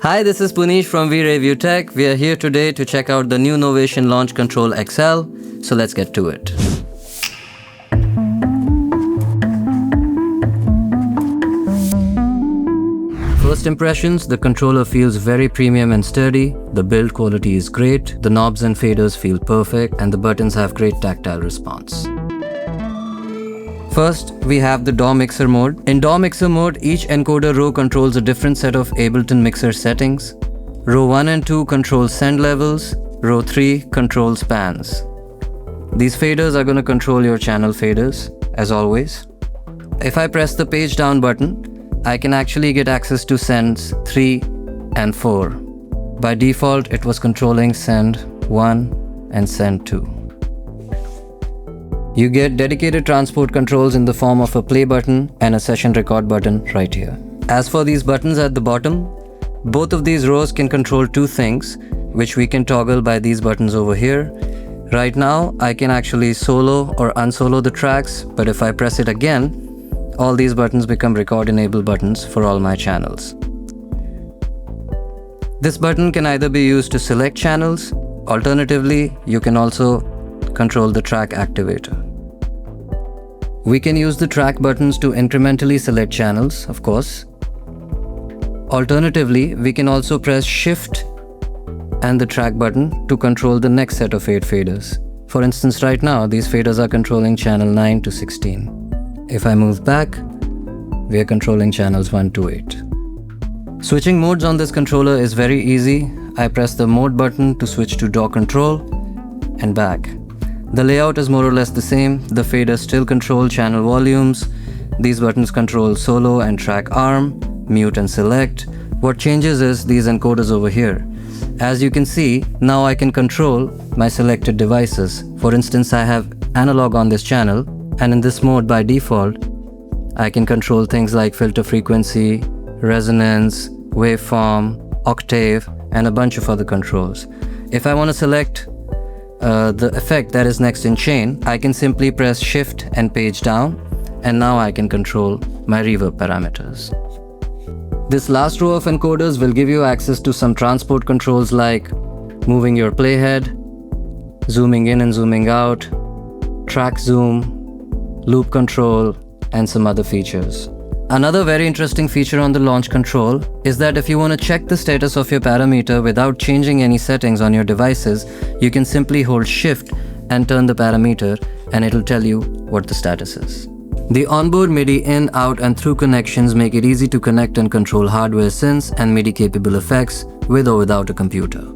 Hi, this is Punish from V-Review Tech. We are here today to check out the new Novation Launch Control XL. So let's get to it. First impressions, the controller feels very premium and sturdy, the build quality is great, the knobs and faders feel perfect, and the buttons have great tactile response. First, we have the DAW mixer mode. In DAW mixer mode, each encoder row controls a different set of Ableton mixer settings. Row 1 and 2 control send levels, row 3 controls pans. These faders are going to control your channel faders, as always. If I press the page down button, I can actually get access to sends 3 and 4. By default, it was controlling send 1 and send 2. You get dedicated transport controls in the form of a play button and a session record button right here. As for these buttons at the bottom, both of these rows can control two things, which we can toggle by these buttons over here. Right now, I can actually solo or unsolo the tracks, but if I press it again, all these buttons become record enable buttons for all my channels. This button can either be used to select channels. Alternatively, you can also control the track activator. We can use the track buttons to incrementally select channels, of course. Alternatively, we can also press Shift and the track button to control the next set of 8 faders. For instance, right now, these faders are controlling channel 9 to 16. If I move back, we are controlling channels 1 to 8. Switching modes on this controller is very easy. I press the mode button to switch to DAW control and back. The layout is more or less the same. The faders still control channel volumes. These buttons control solo and track arm, mute and select. What changes is these encoders over here. As you can see, now I can control my selected devices. For instance, I have analog on this channel, and in this mode by default, I can control things like filter frequency, resonance, waveform, octave, and a bunch of other controls. If I want to select the effect that is next in chain, I can simply press Shift and page down, and now I can control my reverb parameters. This last row of encoders will give you access to some transport controls like moving your playhead, zooming in and zooming out, track zoom, loop control, and some other features. Another very interesting feature on the launch control is that if you want to check the status of your parameter without changing any settings on your devices, you can simply hold Shift and turn the parameter, and it'll tell you what the status is. The onboard MIDI in, out, and through connections make it easy to connect and control hardware synths and MIDI-capable effects with or without a computer.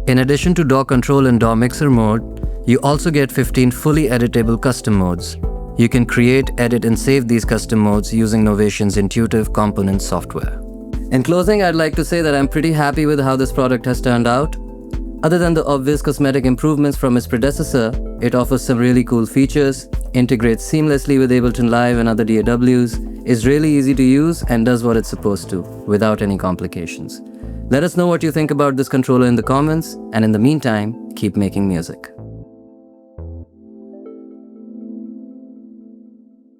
In addition to DAW control and DAW mixer mode, you also get 15 fully editable custom modes. You can create, edit, and save these custom modes using Novation's intuitive component software. In closing, I'd like to say that I'm pretty happy with how this product has turned out. Other than the obvious cosmetic improvements from its predecessor, it offers some really cool features, integrates seamlessly with Ableton Live and other DAWs, is really easy to use, and does what it's supposed to, without any complications. Let us know what you think about this controller in the comments, and in the meantime, keep making music.